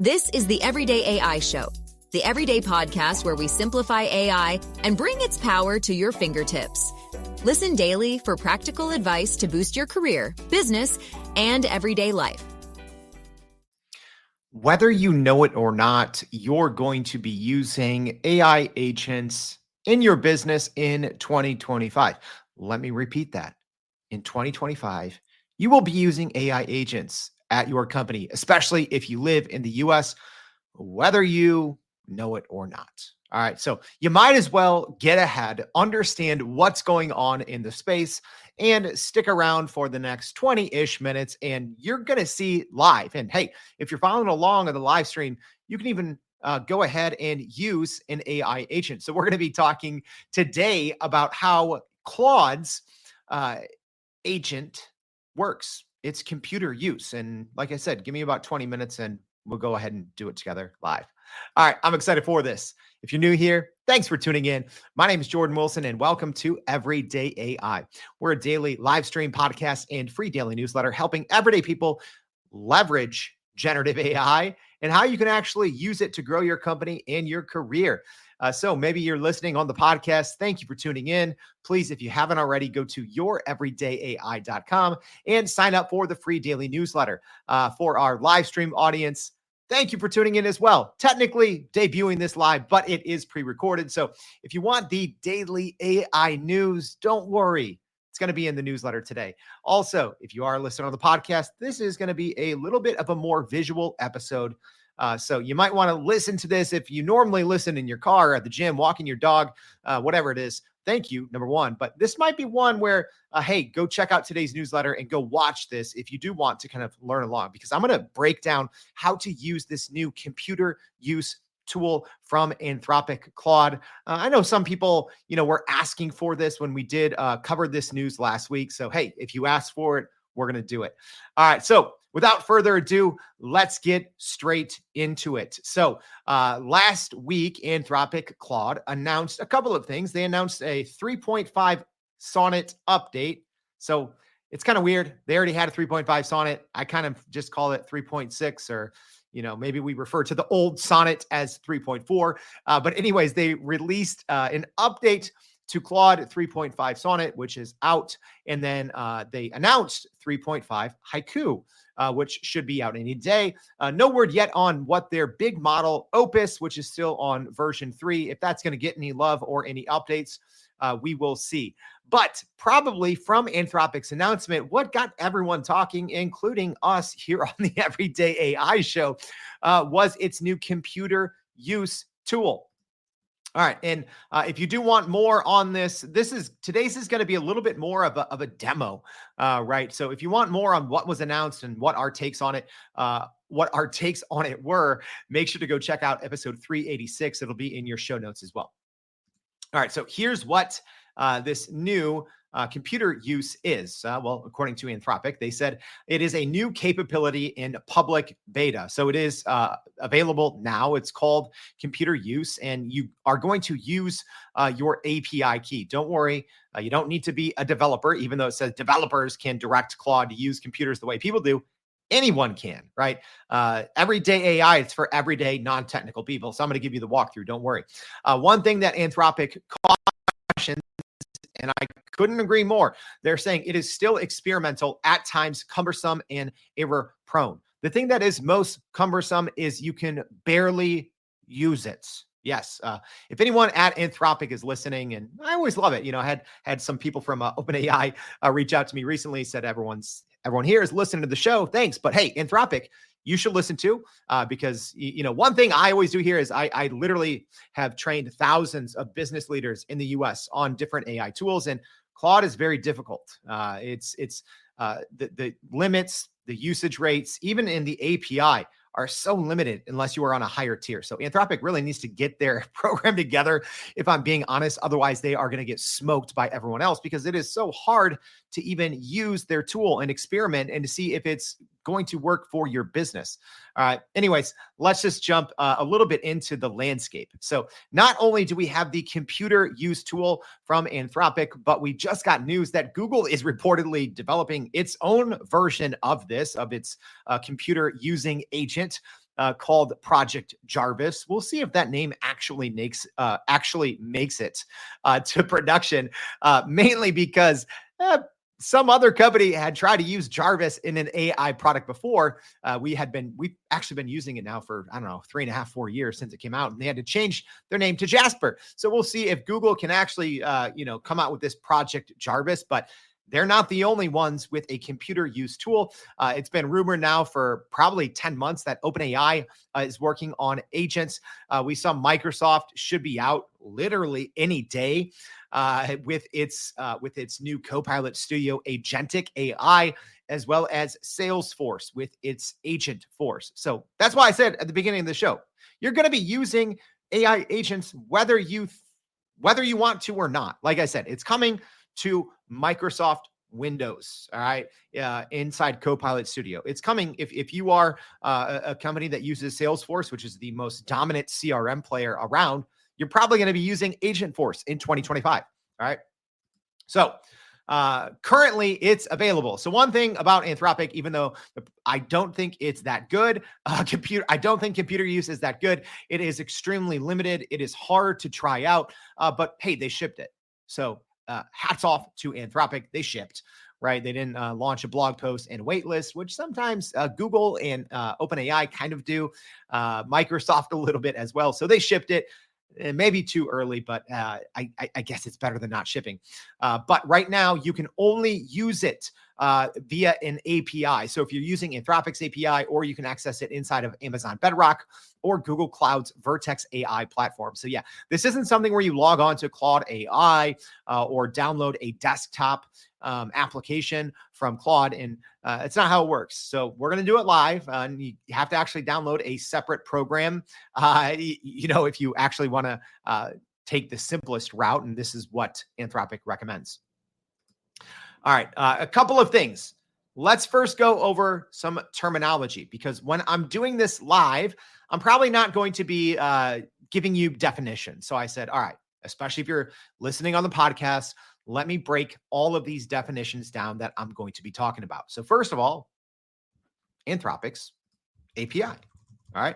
This is the Everyday AI Show, the everyday podcast where we simplify AI and bring its power to your fingertips. Listen daily for practical advice to boost your career, business, and everyday life. Whether you know it or not, you're going to be using AI agents in your business in 2025. Let me repeat that. In 2025, you will be using AI agents at your company, especially if you live in the US, whether you know it or not. All right, so you might as well get ahead, understand what's going on in the space, and stick around for the next 20-ish minutes, and you're going to see live. And hey, if you're following along on the live stream, you can even go ahead and use an AI agent. So we're going to be talking today about how Claude's agent works. It's computer use. And like I said, give me about 20 minutes and we'll go ahead and do it together live. All right, I'm excited for this. If you're new here, thanks for tuning in. My name is Jordan Wilson, and welcome to Everyday AI. We're a daily live stream podcast and free daily newsletter helping everyday people leverage generative AI and how you can actually use it to grow your company and your career. So maybe you're listening on the podcast. Thank you for tuning in. Please, if you haven't already, go to youreverydayai.com and sign up for the free daily newsletter. For our live stream audience, thank you for tuning in as well. Technically debuting this live, but it is pre-recorded. So if you want the daily AI news, don't worry. It's going to be in the newsletter today. Also, if you are listening on the podcast, this is going to be a little bit of a more visual episode. So you might want to listen to this if you normally listen in your car, at the gym, walking your dog, whatever it is. Thank you, number one. But this might be one where, hey, go check out today's newsletter and go watch this if you do want to kind of learn along, because I'm going to break down how to use this new computer use tool from Anthropic Claude. I know some people, were asking for this when we did cover this news last week. So, hey, if you asked for it, we're going to do it. All right. So without further ado, let's get straight into it. So last week, Anthropic Claude announced a couple of things. They announced a 3.5 Sonnet update. So it's kind of weird. They already had a 3.5 Sonnet. I kind of just call it 3.6, or maybe we refer to the old Sonnet as 3.4. But anyways, they released an update to Claude 3.5 Sonnet, which is out. And then they announced 3.5 Haiku, which should be out any day. No word yet on what their big model Opus, which is still on version 3, if that's going to get any love or any updates, we will see. But probably from Anthropic's announcement, what got everyone talking, including us here on the Everyday AI Show, was its new computer use tool. All right. And if you do want more on this, today's is going to be a little bit more of a demo, right? So if you want more on what was announced and what our takes on it, were, make sure to go check out episode 386. It'll be in your show notes as well. All right. So here's what this new computer use is. Well, according to Anthropic, they said it is a new capability in public beta. So it is available now. It's called computer use, and you are going to use your API key. Don't worry. You don't need to be a developer, even though it says developers can direct Claude to use computers the way people do. Anyone can, right? Everyday AI, it's for everyday non-technical people. So I'm going to give you the walkthrough. Don't worry. One thing that Anthropic cautions, and I couldn't agree more, they're saying it is still experimental, at times cumbersome and error prone. The thing that is most cumbersome is you can barely use it. Yes. If anyone at Anthropic is listening, and I always love it, I had some people from OpenAI reach out to me recently, said everyone here is listening to the show. Thanks. But hey, Anthropic, you should listen to, because, one thing I always do here is I literally have trained thousands of business leaders in the US on different AI tools, and Claude is very difficult. It's the limits, the usage rates, even in the API, are so limited unless you are on a higher tier. So Anthropic really needs to get their program together, if I'm being honest. Otherwise, they are going to get smoked by everyone else, because it is so hard to even use their tool and experiment and to see if it's going to work for your business. Anyways, let's just jump a little bit into the landscape. So not only do we have the computer use tool from Anthropic, but we just got news that Google is reportedly developing its own version of this, of its computer using agent. called Project Jarvis. We'll see if that name actually makes it to production, mainly because some other company had tried to use Jarvis in an AI product before. We've actually been using it now for, I don't know, 3.5, 4 years since it came out, and they had to change their name to Jasper. So we'll see if Google can actually, come out with this Project Jarvis, but they're not the only ones with a computer use tool. It's been rumored now for probably 10 months that OpenAI is working on agents. We saw Microsoft should be out literally any day with its new Copilot Studio agentic AI, as well as Salesforce with its Agent Force. So that's why I said at the beginning of the show, you're going to be using AI agents whether you want to or not. Like I said, it's coming to Microsoft Windows, all right, inside Copilot Studio. It's coming if you are a company that uses Salesforce, which is the most dominant CRM player around. You're probably going to be using Agent Force in 2025, all right? So currently it's available. So one thing about Anthropic, even though I don't think it's that good, I don't think computer use is that good. It is extremely limited. It is hard to try out, but hey, they shipped it. So hats off to Anthropic. They shipped, right? They didn't launch a blog post and waitlist, which sometimes Google and OpenAI kind of do, Microsoft a little bit as well. So they shipped it. Maybe too early, but I guess it's better than not shipping. But right now, you can only use it via an API. So if you're using Anthropic's API, or you can access it inside of Amazon Bedrock or Google Cloud's Vertex AI platform. So yeah, this isn't something where you log on to Claude AI or download a desktop application from Claude, and it's not how it works. So we're going to do it live, and you have to actually download a separate program. If you actually want to take the simplest route, and this is what Anthropic recommends. All right, a couple of things. Let's first go over some terminology, because when I'm doing this live, I'm probably not going to be giving you definitions. So I said, all right, especially if you're listening on the podcast, let me break all of these definitions down that I'm going to be talking about. So first of all, Anthropic's API. All right.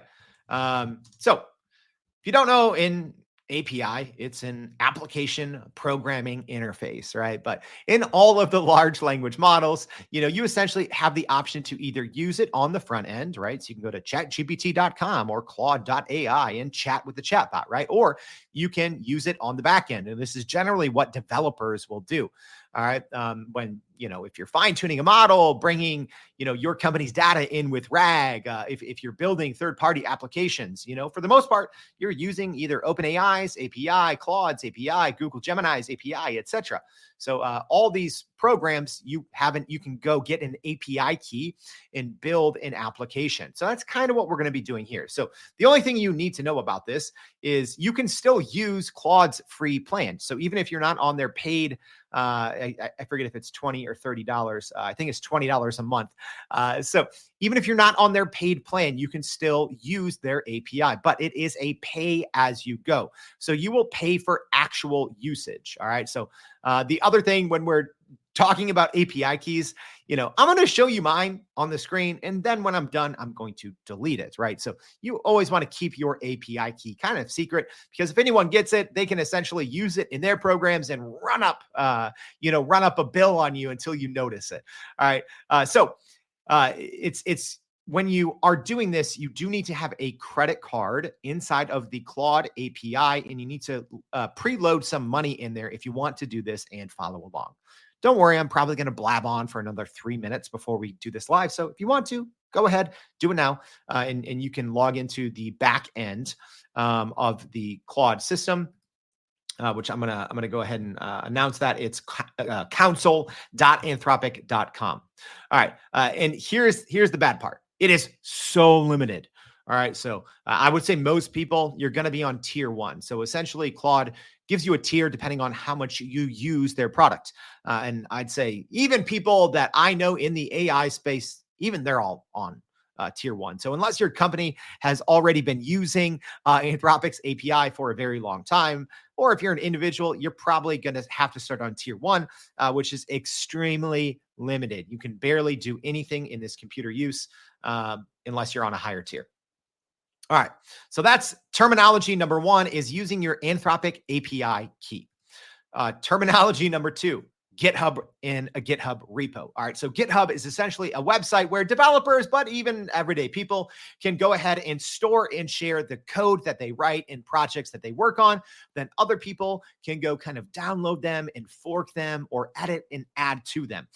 So if you don't know, in API, it's an application programming interface, right? But in all of the large language models, you essentially have the option to either use it on the front end, right? So you can go to chatgpt.com or claude.ai and chat with the chatbot, right? Or you can use it on the back end. And this is generally what developers will do. All right. When, if you're fine tuning a model, bringing, your company's data in with RAG, if you're building third-party applications, for the most part, you're using either OpenAI's API, Claude's API, Google Gemini's API, etc. So all these programs, you can go get an API key and build an application. So that's kind of what we're going to be doing here. So the only thing you need to know about this is you can still use Claude's free plan. So even if you're not on their paid, I forget if it's $20 or $30. I think it's $20 a month. So even if you're not on their paid plan, you can still use their API, but it is a pay as you go. So you will pay for actual usage. All right. So the other thing, when we're talking about API keys, I'm going to show you mine on the screen, and then when I'm done, I'm going to delete it, right? So you always want to keep your API key kind of secret, because if anyone gets it, they can essentially use it in their programs and run up a bill on you until you notice it. All right. So it's when you are doing this, you do need to have a credit card inside of the Claude API, and you need to preload some money in there if you want to do this and follow along. Don't worry, I'm probably going to blab on for another 3 minutes before we do this live. So if you want to, go ahead, do it now, and you can log into the back end of the Claude system. Which I'm gonna go ahead and announce that it's council.anthropic.com. All right, and here's the bad part. It is so limited. All right, so I would say most people, you're going to be on tier 1. So essentially, Claude gives you a tier depending on how much you use their product. And I'd say even people that I know in the AI space, even they're all on tier 1. So unless your company has already been using Anthropic's API for a very long time, or if you're an individual, you're probably going to have to start on tier 1, which is extremely limited. You can barely do anything in this computer use unless you're on a higher tier. All right. So that's terminology number one, is using your Anthropic API key. Terminology number two, GitHub in a GitHub repo. All right. So GitHub is essentially a website where developers, but even everyday people, can go ahead and store and share the code that they write in projects that they work on. Then other people can go kind of download them and fork them or edit and add to them.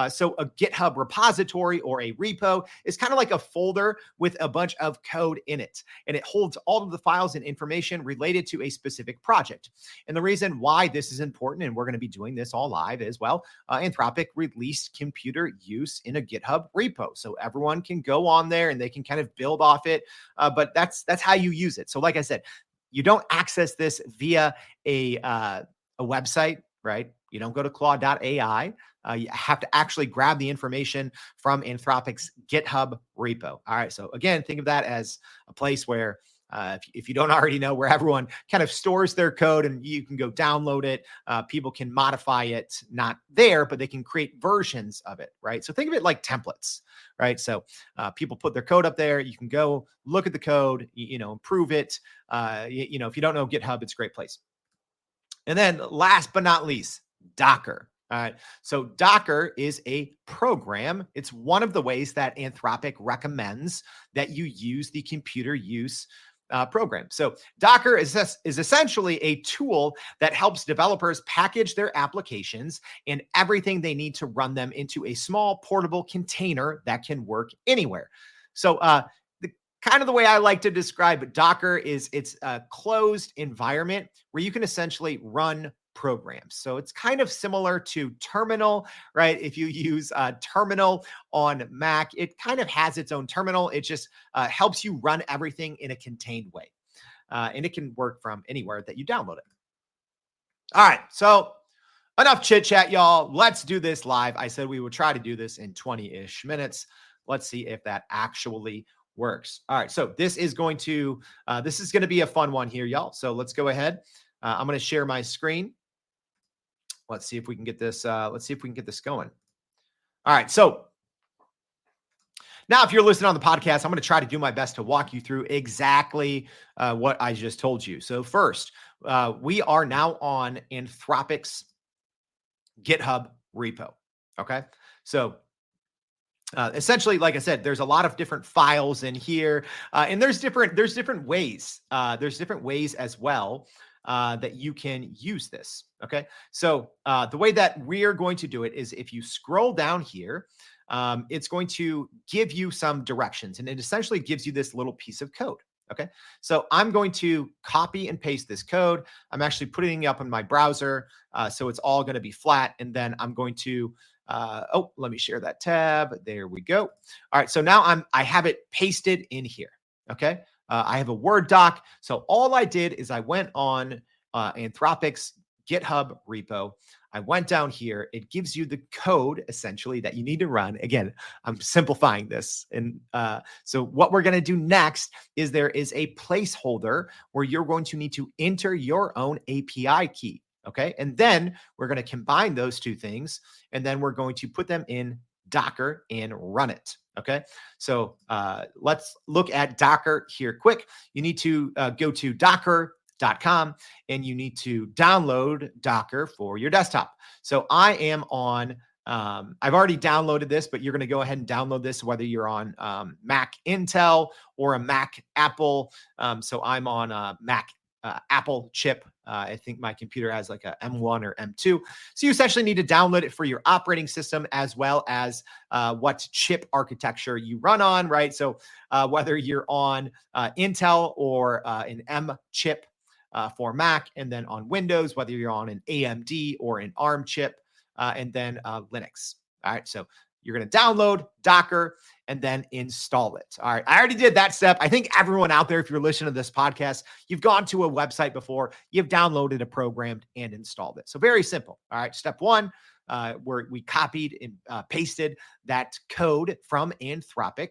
So a GitHub repository or a repo is kind of like a folder with a bunch of code in it, and it holds all of the files and information related to a specific project. And the reason why this is important, and we're going to be doing this all live as well, Anthropic released computer use in a GitHub repo, so everyone can go on there and they can kind of build off it. But that's how you use it. So, like I said, you don't access this via a website, right? You don't go to Claude.ai. You have to actually grab the information from Anthropic's GitHub repo. All right. So again, think of that as a place where if you don't already know, where everyone kind of stores their code and you can go download it. People can modify it, not there, but they can create versions of it, right? So think of it like templates, right? So people put their code up there. You can go look at the code, improve it. If you don't know GitHub, it's a great place. And then last but not least, Docker. All right. So Docker is a program. It's one of the ways that Anthropic recommends that you use the computer use program. So Docker is essentially a tool that helps developers package their applications and everything they need to run them into a small portable container that can work anywhere. So kind of the way I like to describe Docker is it's a closed environment where you can essentially run programs. So it's kind of similar to Terminal, right? If you use Terminal on Mac, it kind of has its own terminal. It just helps you run everything in a contained way. And it can work from anywhere that you download it. All right. So enough chit chat, y'all. Let's do this live. I said we would try to do this in 20-ish minutes. Let's see if that actually works. All right. So this is going to be a fun one here, y'all. So let's go ahead. I'm going to share my screen. Let's see if we can get this. Going. All right. So now, if you're listening on the podcast, I'm going to try to do my best to walk you through exactly what I just told you. So first, we are now on Anthropic's GitHub repo. Okay. So essentially, like I said, there's a lot of different files in here, and there's different ways. There's different ways as well that you can use this. Okay. So the way that we're going to do it is if you scroll down here, it's going to give you some directions, and it essentially gives you this little piece of code. Okay. So I'm going to copy and paste this code. I'm actually putting it up in my browser. So it's all going to be flat. And then I'm going to, let me share that tab. There we go. All right. So now I have it pasted in here. Okay. I have a Word doc. So all I did is I went on Anthropic's GitHub repo. I went down here. It gives you the code essentially that you need to run. Again, I'm simplifying this. And so what we're going to do next is there is a placeholder where you're going to need to enter your own API key. Okay. And then we're going to combine those two things, and then we're going to put them in Docker and run it. Okay. So let's look at Docker here quick. You need to go to docker.com and you need to download Docker for your desktop. So I am on, I've already downloaded this, but you're going to go ahead and download this whether you're on Mac Intel or a Mac Apple. So I'm on Mac Apple chip. I think my computer has like a M1 or M2. So you essentially need to download it for your operating system as well as what chip architecture you run on, right? So whether you're on Intel or an M chip for Mac, and then on Windows, whether you're on an AMD or an ARM chip, and then Linux. All right. So you're going to download Docker and then install it. All right. I already did that step. I think everyone out there, if you're listening to this podcast, you've gone to a website before, you've downloaded a program and installed it. So very simple. All right. Step one, where we copied and pasted that code from Anthropic.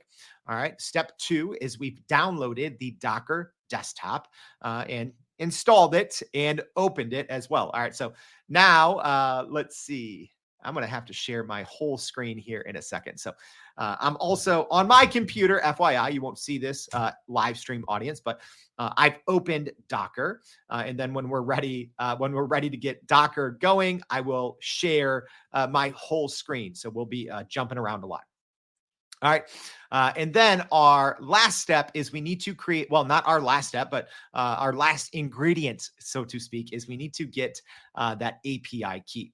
All right. Step two is we've downloaded the Docker desktop and installed it and opened it as well. All right. So now let's see. I'm going to have to share my whole screen here in a second. So I'm also on my computer, FYI, you won't see this live stream audience, but I've opened Docker. And then when we're ready to get Docker going, I will share my whole screen. So we'll be jumping around a lot. All right. And then our last step is we need to create, well, not our last step, but our last ingredient, so to speak, is we need to get that API key.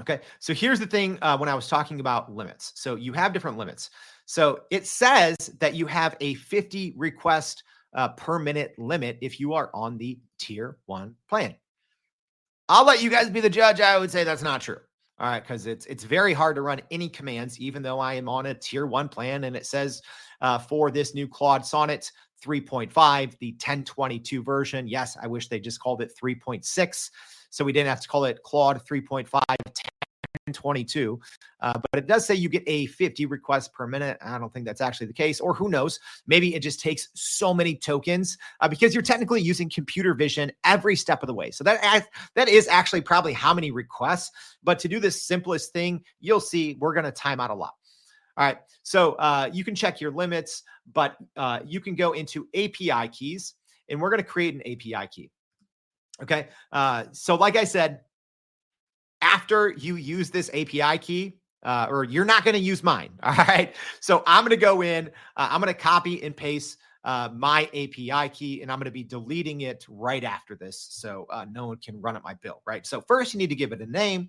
Okay. So here's the thing when I was talking about limits. So you have different limits. So it says that you have a 50 request per minute limit if you are on the tier 1 plan. I'll let you guys be the judge. I would say that's not true. All right, because it's very hard to run any commands, even though I am on a tier 1 plan, and it says for this new Claude Sonnet 3.5, the 1022 version. Yes, I wish they just called it 3.6, so we didn't have to call it Claude 3.5 1022. But it does say you get a 50 requests per minute. I don't think that's actually the case, or who knows? Maybe it just takes so many tokens because you're technically using computer vision every step of the way. So that is actually probably how many requests. But to do this simplest thing, you'll see we're going to time out a lot. All right. So you can check your limits, but you can go into API keys, and we're going to create an API key. Okay. So like I said, after you use this API key, or you're not going to use mine. All right. So I'm going to go in, I'm going to copy and paste my API key, and I'm going to be deleting it right after this. So no one can run up my bill, right? So first you need to give it a name.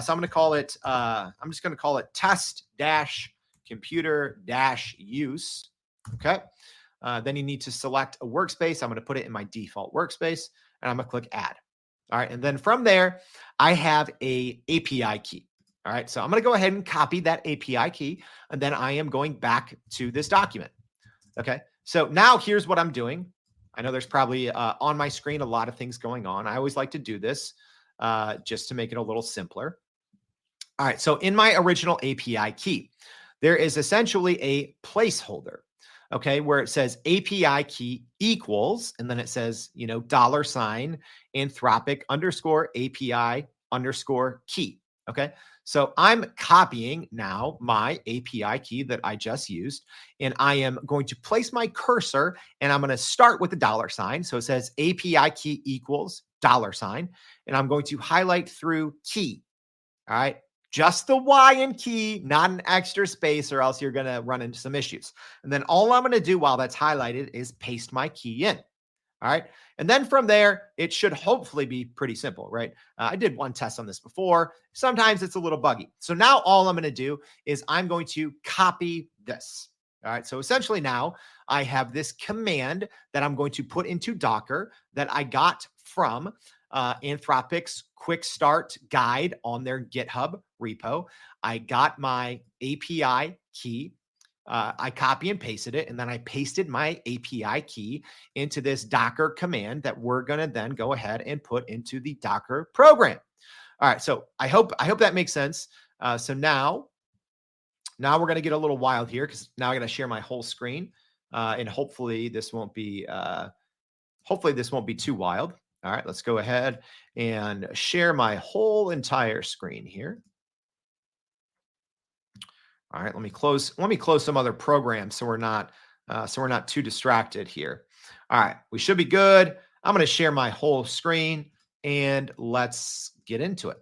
So I'm going to call it, I'm just going to call it test-computer-use. Okay. Then you need to select a workspace. I'm going to put it in my default workspace, and I'm going to click add. All right. And then from there, I have a API key. All right. So I'm going to go ahead and copy that API key, and then I am going back to this document. Okay. So now here's what I'm doing. I know there's probably on my screen a lot of things going on. I always like to do this just to make it a little simpler. All right. So in my original API key, there is essentially a placeholder. Okay, where it says API key equals, and then it says, $ Anthropic _API _key. Okay, so I'm copying now my API key that I just used, and I am going to place my cursor, and I'm going to start with the $. So it says API key equals $, and I'm going to highlight through key. All right. Just the Y in key, not an extra space, or else you're going to run into some issues. And then all I'm going to do while that's highlighted is paste my key in. All right. And then from there, it should hopefully be pretty simple, right? I did one test on this before. Sometimes it's a little buggy. So now all I'm going to do is I'm going to copy this. All right. So essentially now I have this command that I'm going to put into Docker that I got from Anthropic's quick start guide on their GitHub repo. I got my API key. I copy and pasted it, and then I pasted my API key into this Docker command that we're going to then go ahead and put into the Docker program. All right. So I hope that makes sense. So now we're going to get a little wild here, because now I'm going to share my whole screen, and hopefully this won't be too wild. All right, let's go ahead and share my whole entire screen here. All right, let me close some other programs so we're not too distracted here. All right, we should be good. I'm going to share my whole screen, and let's get into it.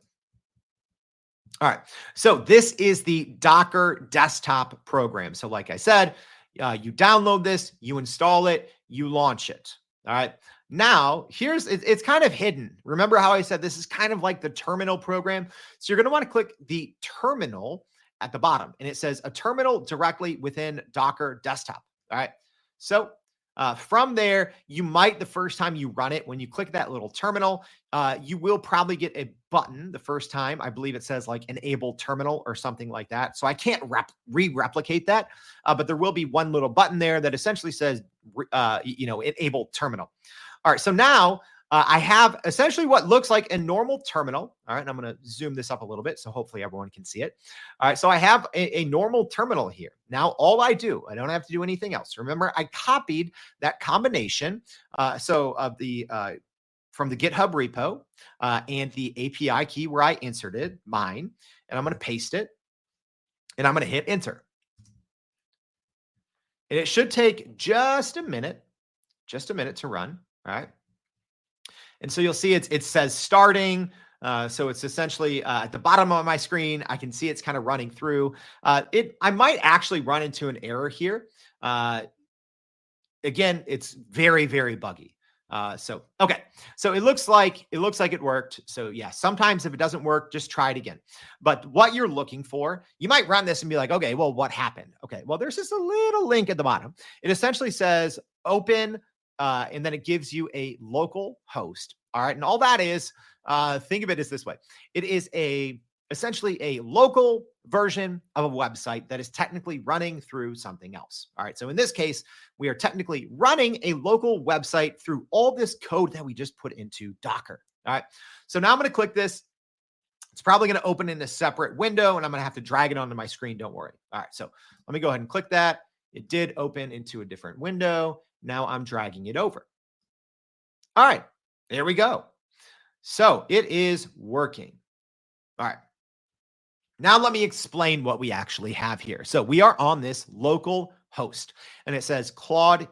All right, so this is the Docker desktop program. So like I said, you download this, you install it, you launch it. All right. Now, it's kind of hidden. Remember how I said this is kind of like the terminal program? So you're going to want to click the terminal at the bottom, and it says a terminal directly within Docker desktop. All right. So from there, you might, the first time you run it, when you click that little terminal, you will probably get a button the first time. I believe it says like enable terminal or something like that. So I can't replicate that, but there will be one little button there that essentially says, enable terminal. All right. So now I have essentially what looks like a normal terminal. All right. And I'm going to zoom this up a little bit so hopefully everyone can see it. All right. So I have a normal terminal here. Now, all I don't have to do anything else. Remember, I copied that combination. From the GitHub repo and the API key where I inserted mine, and I'm going to paste it, and I'm going to hit enter. And it should take just a minute to run. All right. And so you'll see it says starting. So it's essentially at the bottom of my screen. I can see it's kind of running through. I might actually run into an error here. Again, it's very, very buggy. Okay. So it looks like it worked. So yeah, sometimes if it doesn't work, just try it again. But what you're looking for, you might run this and be like, okay, well, what happened? Okay, well, there's just a little link at the bottom. It essentially says open, and then it gives you a local host. All right. And all that is, think of it as this way. It is essentially a local version of a website that is technically running through something else. All right. So in this case, we are technically running a local website through all this code that we just put into Docker. All right. So now I'm going to click this. It's probably going to open in a separate window and I'm going to have to drag it onto my screen. Don't worry. All right. So let me go ahead and click that. It did open into a different window. Now I'm dragging it over. All right. There we go. So it is working. All right. Now let me explain what we actually have here. So we are on this local host and it says Claude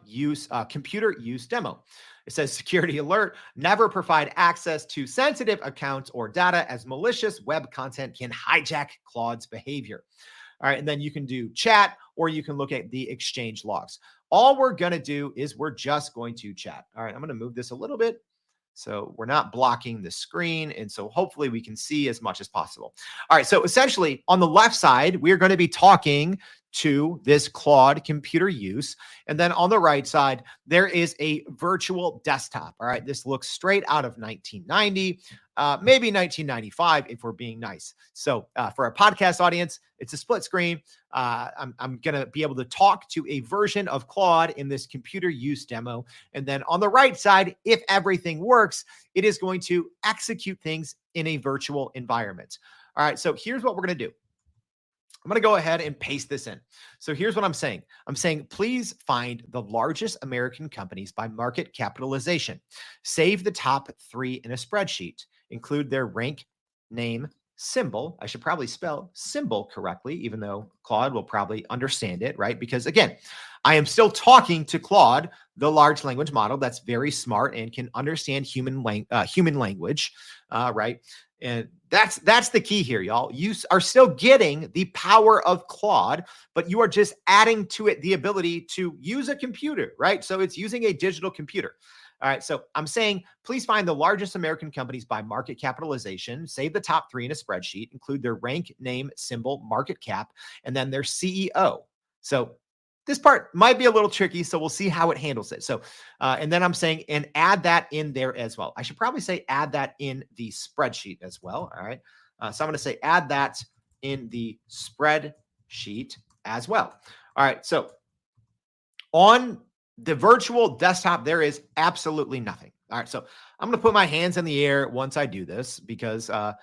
Computer Use demo. It says security alert, never provide access to sensitive accounts or data as malicious web content can hijack Claude's behavior. All right. And then you can do chat or you can look at the exchange logs. All we're going to do is we're just going to chat. All right. I'm going to move this a little bit so we're not blocking the screen. And so hopefully we can see as much as possible. All right. So essentially on the left side, we're going to be talking to this Claude Computer Use. And then on the right side, there is a virtual desktop. All right. This looks straight out of 1990, maybe 1995 if we're being nice. So for our podcast audience, it's a split screen. I'm going to be able to talk to a version of Claude in this computer use demo. And then on the right side, if everything works, it is going to execute things in a virtual environment. All right. So here's what we're going to do. I'm going to go ahead and paste this in. So here's what I'm saying. I'm saying, please find the largest American companies by market capitalization. Save the top 3 in a spreadsheet. Include their rank, name, symbol. I should probably spell symbol correctly, even though Claude will probably understand it, right? Because again, I am still talking to Claude, the large language model that's very smart and can understand human language, right? And that's the key here, y'all. You are still getting the power of Claude, but you are just adding to it the ability to use a computer, right? So it's using a digital computer. All right. So I'm saying, please find the largest American companies by market capitalization, save the top 3 in a spreadsheet, include their rank, name, symbol, market cap, and then their CEO. So this part might be a little tricky, so we'll see how it handles it. So, and then I'm saying, and add that in there as well. I should probably say add that in the spreadsheet as well. All right. So I'm going to say add that in the spreadsheet as well. All right. So on the virtual desktop, there is absolutely nothing. All right. So I'm going to put my hands in the air once I do this because, I'm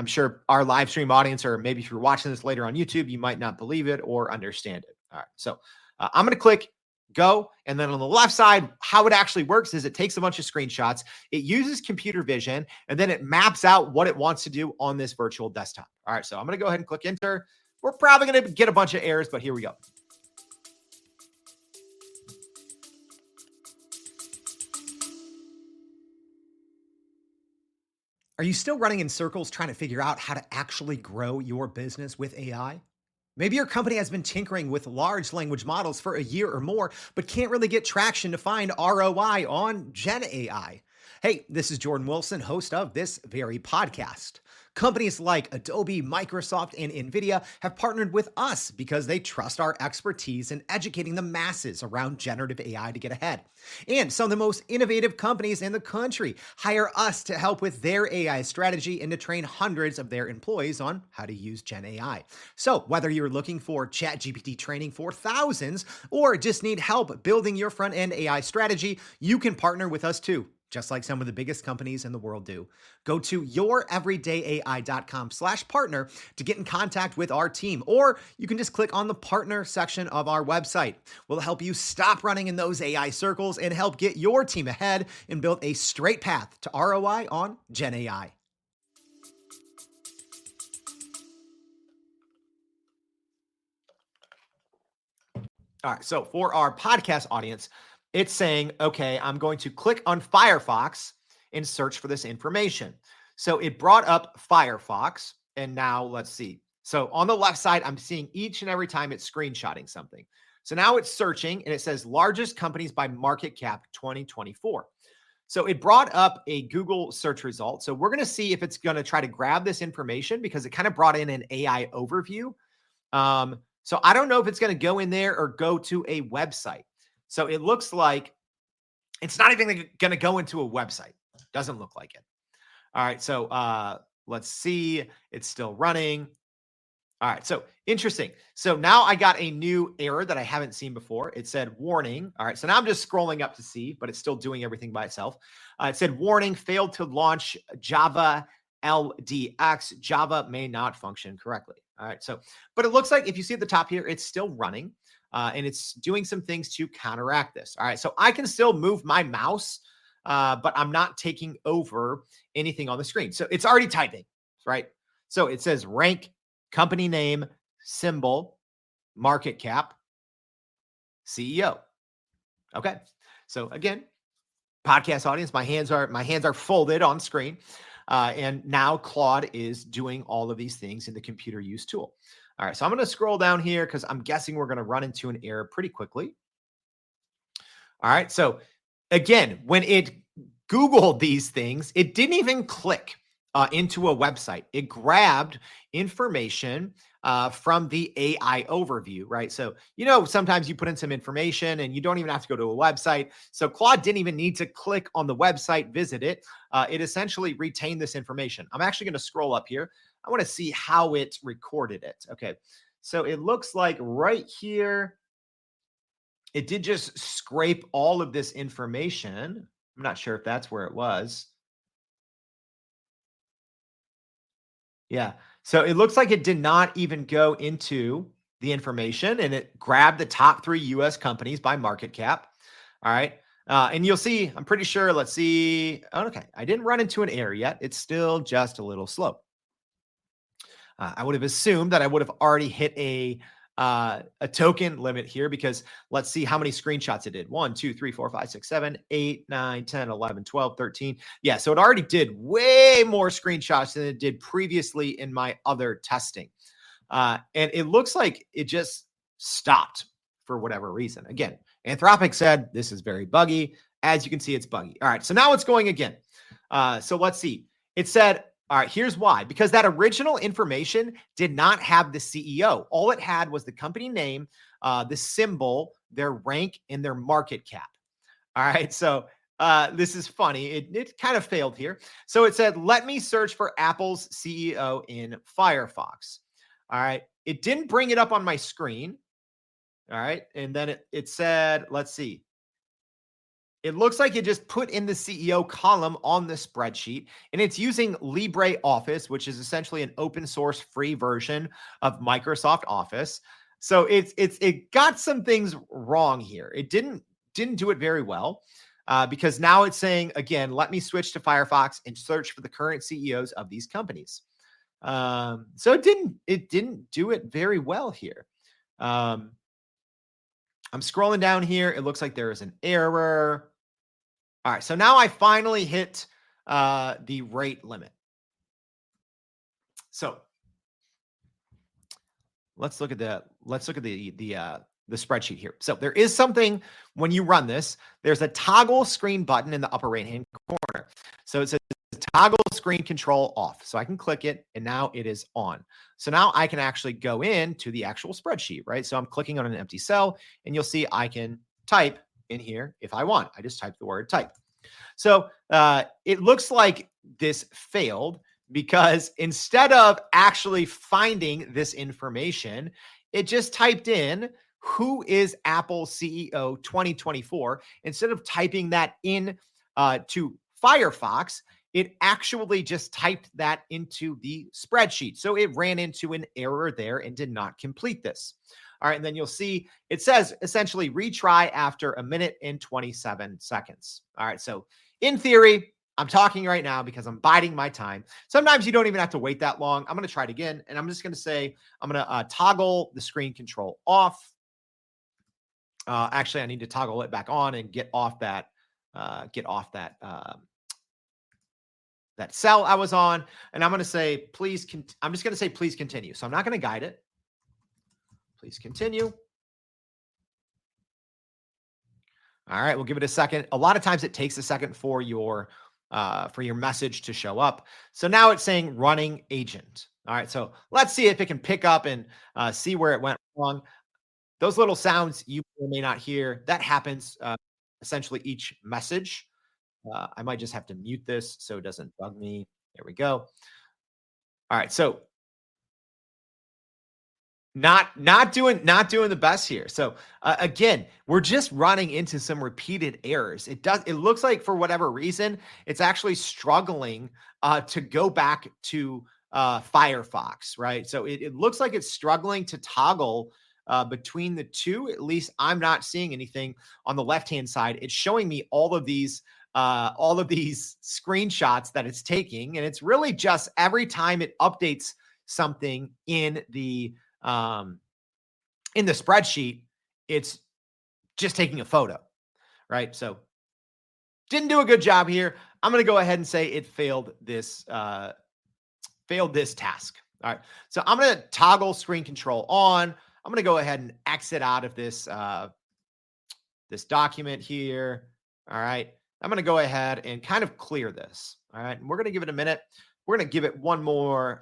sure our live stream audience, or maybe if you're watching this later on YouTube, you might not believe it or understand it. All right. So I'm going to click go. And then on the left side, how it actually works is it takes a bunch of screenshots. It uses computer vision, and then it maps out what it wants to do on this virtual desktop. All right. So I'm going to go ahead and click enter. We're probably going to get a bunch of errors, but here we go. Are you still running in circles trying to figure out how to actually grow your business with AI? Maybe your company has been tinkering with large language models for a year or more, but can't really get traction to find ROI on Gen AI. Hey, this is Jordan Wilson, host of this very podcast. Companies like Adobe, Microsoft, and NVIDIA have partnered with us because they trust our expertise in educating the masses around generative AI to get ahead. And some of the most innovative companies in the country hire us to help with their AI strategy and to train hundreds of their employees on how to use Gen AI. So whether you're looking for ChatGPT training for thousands or just need help building your front-end AI strategy, you can partner with us too, just like some of the biggest companies in the world do. Go to youreverydayai.com/partner to get in contact with our team, or you can just click on the partner section of our website. We'll help you stop running in those AI circles and help get your team ahead and build a straight path to ROI on Gen AI. All right. So for our podcast audience, it's saying, okay, I'm going to click on Firefox and search for this information. So it brought up Firefox. And now let's see. So on the left side, I'm seeing each and every time it's screenshotting something. So now it's searching and it says largest companies by market cap 2024. So it brought up a Google search result. So we're going to see if it's going to try to grab this information because it kind of brought in an AI overview. So I don't know if it's going to go in there or go to a website. So it looks like it's not even going to go into a website. Doesn't look like it. All right. So let's see. It's still running. All right. So interesting. So now I got a new error that I haven't seen before. It said warning. All right. So now I'm just scrolling up to see, but it's still doing everything by itself. It said warning, failed to launch Java LDX. Java may not function correctly. All right. So, but it looks like if you see at the top here, it's still running and it's doing some things to counteract this. All right. So I can still move my mouse, but I'm not taking over anything on the screen. So it's already typing, right? So it says rank, company name, symbol, market cap, CEO. Okay. So again, podcast audience, my hands are folded on screen. And now Claude is doing all of these things in the computer use tool. All right. So I'm going to scroll down here because I'm guessing we're going to run into an error pretty quickly. All right. So again, when it Googled these things, it didn't even click into a website. It grabbed information from the AI overview, right? So, sometimes you put in some information and you don't even have to go to a website. So Claude didn't even need to click on the website, visit it. It essentially retained this information. I'm actually going to scroll up here. I want to see how it recorded it. Okay. So it looks like right here, it did just scrape all of this information. I'm not sure if that's where it was. Yeah. So it looks like it did not even go into the information and it grabbed the top 3 US companies by market cap. All right. And you'll see, I'm pretty sure, let's see. Okay. I didn't run into an error yet. It's still just a little slow. I would have assumed that I would have already hit a token limit here because let's see how many screenshots it did. 1, 2, 3, 4, 5, 6, 7, 8, 9, 10, 11, 12, 13. Yeah, so it already did way more screenshots than it did previously in my other testing. And it looks like it just stopped for whatever reason. Again, Anthropic said this is very buggy. As you can see, it's buggy. All right, so now it's going again. So let's see. It said, all right, here's why. Because that original information did not have the CEO. All it had was the company name, the symbol, their rank, and their market cap. All right, so this is funny. It kind of failed here. So it said, let me search for Apple's CEO in Firefox. All right, it didn't bring it up on my screen. All right, and then it said, let's see. It looks like it just put in the CEO column on the spreadsheet, and it's using LibreOffice, which is essentially an open source free version of Microsoft Office. So it got some things wrong here. It didn't do it very well because now it's saying again, let me switch to Firefox and search for the current CEOs of these companies. So it didn't do it very well here. I'm scrolling down here. It looks like there is an error. All right, so now I finally hit the rate limit. So let's look at the spreadsheet here. So there is something when you run this. There's a toggle screen button in the upper right hand corner. So it says toggle screen control off. So I can click it and now it is on. So now I can actually go into the actual spreadsheet, right? So I'm clicking on an empty cell and you'll see I can type in here if I want. I just type the word type. So it looks like this failed because instead of actually finding this information, it just typed in who is Apple CEO 2024. Instead of typing that in to Firefox, it actually just typed that into the spreadsheet. So it ran into an error there and did not complete this. All right, and then you'll see it says essentially retry after 1 minute and 27 seconds. All right, so in theory, I'm talking right now because I'm biding my time. Sometimes you don't even have to wait that long. I'm going to try it again, and I'm just going to say I'm going to toggle the screen control off. Actually, I need to toggle it back on and get off that, that cell I was on. And I'm going to say, I'm just going to say, please continue. So I'm not going to guide it. Please continue. All right, we'll give it a second. A lot of times it takes a second for your message to show up. So now it's saying running agent. All right, so let's see if it can pick up and see where it went wrong. Those little sounds you may not hear, that happens essentially each message. I might just have to mute this so it doesn't bug me. There we go. All right, so not doing the best here. So again, we're just running into some repeated errors. It looks like for whatever reason, it's actually struggling to go back to Firefox, right? So it looks like it's struggling to toggle between the two. At least I'm not seeing anything on the left-hand side. It's showing me all of these screenshots that it's taking, and it's really just every time it updates something in the spreadsheet, it's just taking a photo, right? So didn't do a good job here. I'm going to go ahead and say it failed this task. All right. So I'm going to toggle screen control on. I'm going to go ahead and exit out of this, this document here. All right. I'm going to go ahead and kind of clear this. All right. And we're going to give it a minute. We're going to give it one more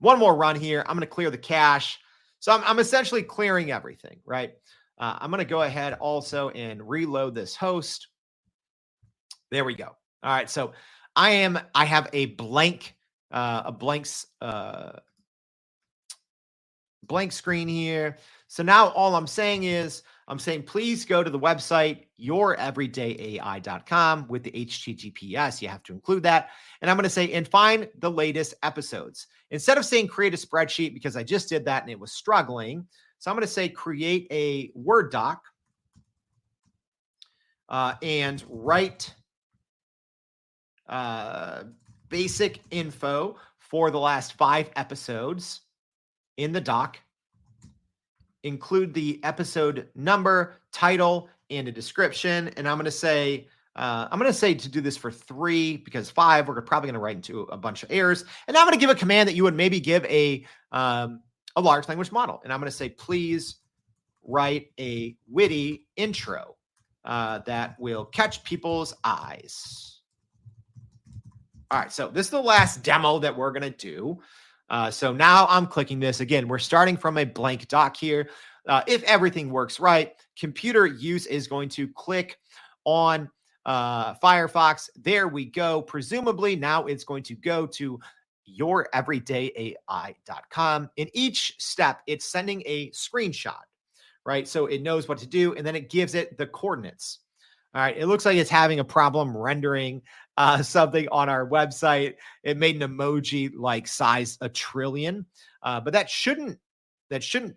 run here. I'm going to clear the cache. So I'm essentially clearing everything, right? I'm going to go ahead also and reload this host. There we go. All right. So I have a blank screen here. So now all I'm saying is, please go to the website, youreverydayai.com with the HTTPS. You have to include that. And I'm going to say, and find the latest episodes. Instead of saying create a spreadsheet, because I just did that and it was struggling. So I'm going to say create a Word doc and write basic info for the last 5 episodes in the doc. Include the episode number, title, and a description. And I'm going to say to do this for 3 because 5, we're probably going to write into a bunch of errors. And I'm going to give a command that you would maybe give a large language model. And I'm going to say, please write a witty intro that will catch people's eyes. All right. So this is the last demo that we're going to do. So now I'm clicking this. Again, we're starting from a blank doc here. If everything works right, Computer Use is going to click on Firefox. There we go. Presumably now it's going to go to youreverydayai.com. In each step, it's sending a screenshot, right? So it knows what to do, and then it gives it the coordinates. All right. It looks like it's having a problem rendering something on our website. It made an emoji like size 1 trillion, but that shouldn't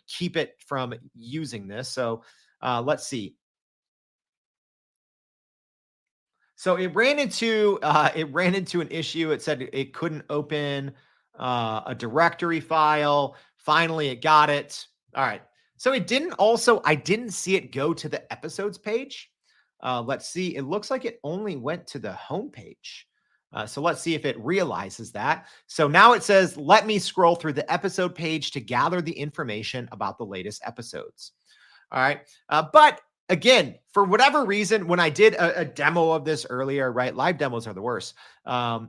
keep it from using this. So let's see. So it ran into an issue. It said it couldn't open a directory file. Finally, it got it. All right. So I didn't see it go to the episodes page. Let's see. It looks like it only went to the home page. So let's see if it realizes that. So now it says, let me scroll through the episode page to gather the information about the latest episodes. All right. But again, for whatever reason, when I did a demo of this earlier, right? Live demos are the worst.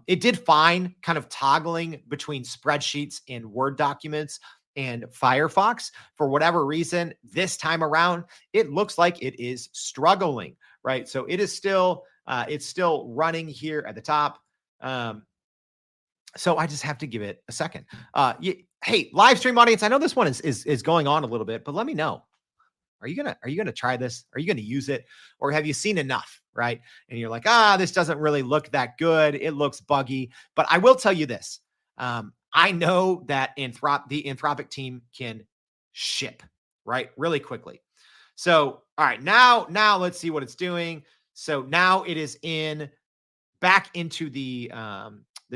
It did fine kind of toggling between spreadsheets and Word documents and Firefox. For whatever reason, this time around, it looks like it is struggling, right? So it is still, it's still running here at the top. So I just have to give it a second. Hey, live stream audience, I know this one is going on a little bit, but let me know. Are you gonna try this? Are you gonna use it? Or have you seen enough, right? And you're like, this doesn't really look that good. It looks buggy. But I will tell you this. I know that the Anthropic team can ship, right? Really quickly. So, all right, now let's see what it's doing. So now it is back into the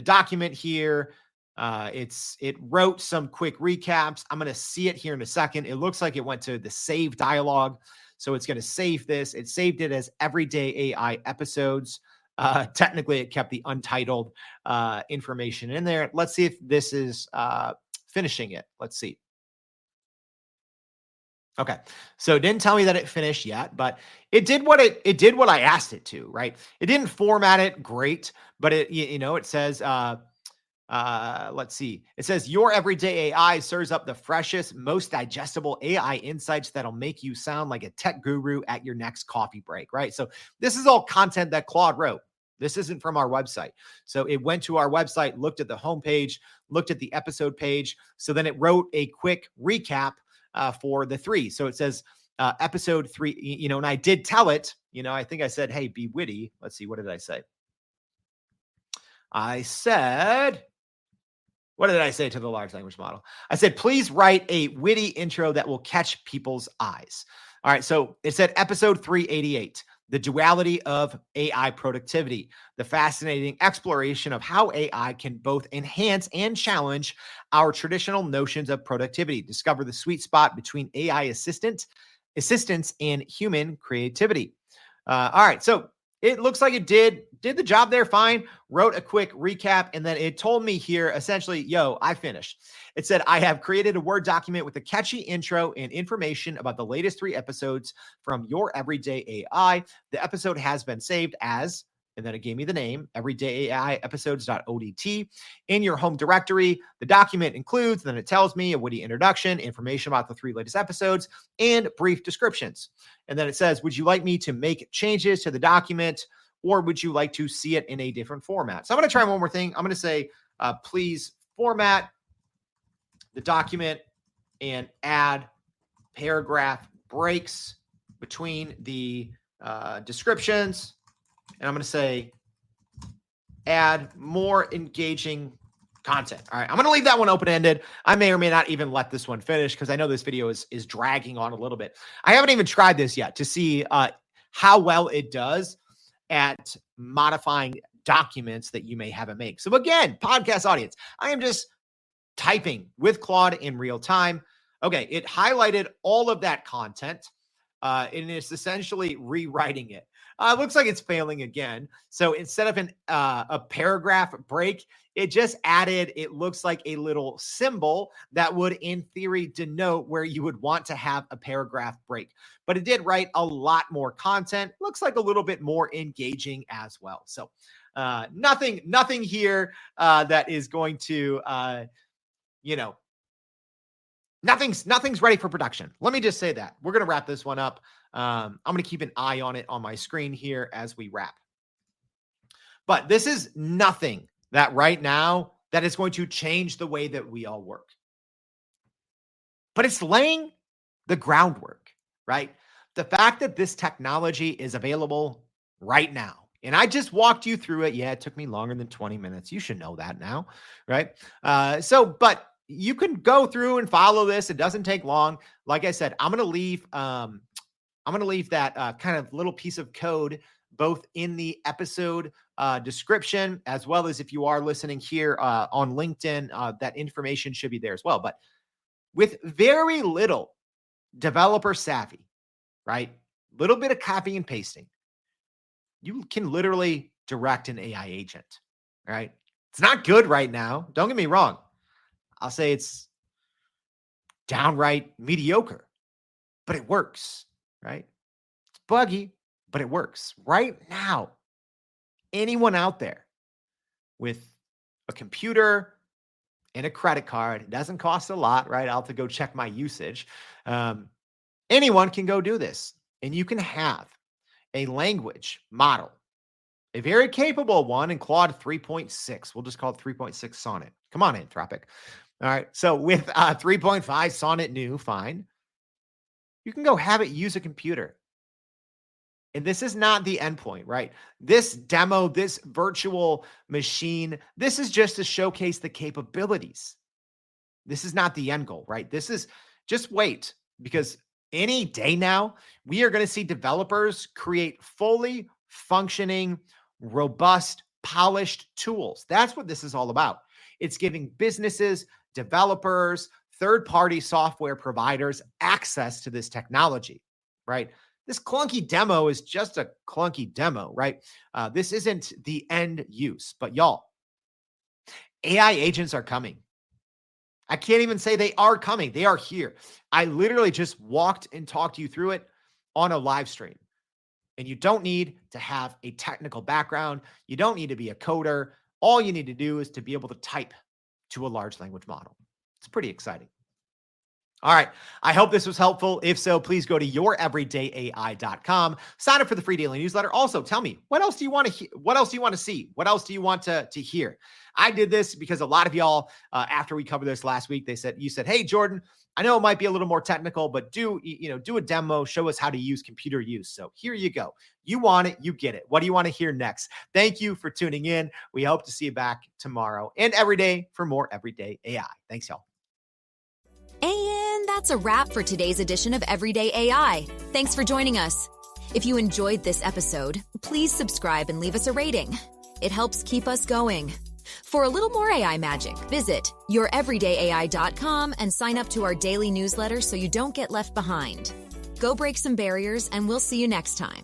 document here. It wrote some quick recaps. I'm going to see it here in a second. It looks like it went to the save dialog. So it's going to save this. It saved it as everyday AI episodes. Technically, it kept the untitled information in there. Let's see if this is finishing it. Let's see. Okay, so it didn't tell me that it finished yet, but it did what it did what I asked it to, right? It didn't format it great, but it says let's see. It says your everyday AI serves up the freshest, most digestible AI insights that'll make you sound like a tech guru at your next coffee break, right? So this is all content that Claude wrote. This isn't from our website. So it went to our website, looked at the homepage, looked at the episode page. So then it wrote a quick recap for the 3. So it says episode 3, and I did tell it, I think I said, hey, be witty. Let's see. What did I say? What did I say to the large language model? I said, please write a witty intro that will catch people's eyes. All right. So it said episode 388, the duality of AI productivity, the fascinating exploration of how AI can both enhance and challenge our traditional notions of productivity. Discover the sweet spot between AI assistance and human creativity. All right. So it looks like it did the job there fine, wrote a quick recap, and then it told me here, essentially, I finished. It said, I have created a Word document with a catchy intro and information about the latest 3 episodes from your everyday AI. The episode has been saved as, and then it gave me the name, everyday AI episodes.odt in your home directory. The document includes, then it tells me a witty introduction, information about the 3 latest episodes, and brief descriptions. And then it says, would you like me to make changes to the document, or would you like to see it in a different format? So I'm going to try one more thing. I'm going to say, please format the document and add paragraph breaks between the descriptions. And I'm going to say, add more engaging content. All right. I'm going to leave that one open-ended. I may or may not even let this one finish because I know this video is dragging on a little bit. I haven't even tried this yet to see how well it does at modifying documents that you may have it make. So again, podcast audience, I am just typing with Claude in real time. Okay. It highlighted all of that content and it's essentially rewriting it. It looks like it's failing again. So instead of a paragraph break, it just added, it looks like a little symbol that would, in theory, denote where you would want to have a paragraph break. But it did write a lot more content. Looks like a little bit more engaging as well. So nothing here that is going to, nothing's ready for production. Let me just say that. We're going to wrap this one up. I'm going to keep an eye on it on my screen here as we wrap. But this is nothing that right now that is going to change the way that we all work. But it's laying the groundwork, right? The fact that this technology is available right now. And I just walked you through it. Yeah, it took me longer than 20 minutes. You should know that now, right? But you can go through and follow this. It doesn't take long. Like I said, I'm going to leave that kind of little piece of code both in the episode description, as well as if you are listening here on LinkedIn, that information should be there as well. But with very little developer savvy, right? Little bit of copy and pasting, you can literally direct an AI agent, right? It's not good right now. Don't get me wrong. I'll say it's downright mediocre, but it works, right? It's buggy, but it works. Right now, anyone out there with a computer and a credit card, it doesn't cost a lot, right? I'll have to go check my usage. Anyone can go do this, and you can have a language model, a very capable one in Claude 3.6. We'll just call it 3.6 Sonnet. Come on, Anthropic. All right. So with 3.5 Sonnet new, fine. You can go have it use a computer. And this is not the endpoint, right? This demo, this virtual machine, this is just to showcase the capabilities. This is not the end goal, right? This is just wait, because any day now, we are going to see developers create fully functioning, robust, polished tools. That's what this is all about. It's giving businesses, developers, third-party software providers access to this technology, right? This clunky demo is just a clunky demo, right? This isn't the end use, but y'all, AI agents are coming. I can't even say they are coming. They are here. I literally just walked and talked you through it on a live stream. And you don't need to have a technical background. You don't need to be a coder. All you need to do is to be able to type to a large language model. It's pretty exciting. All right. I hope this was helpful. If so, please go to youreverydayai.com. Sign up for the free daily newsletter. Also, tell me, what else do you want to hear? What else do you want to see? What else do you want to hear? I did this because a lot of y'all, after we covered this last week, you said, hey, Jordan, I know it might be a little more technical, but do a demo, show us how to use computer use. So here you go. You want it, you get it. What do you want to hear next? Thank you for tuning in. We hope to see you back tomorrow and every day for more Everyday AI. Thanks, y'all. And that's a wrap for today's edition of Everyday AI. Thanks for joining us. If you enjoyed this episode, please subscribe and leave us a rating. It helps keep us going. For a little more AI magic, visit youreverydayai.com and sign up to our daily newsletter so you don't get left behind. Go break some barriers, and we'll see you next time.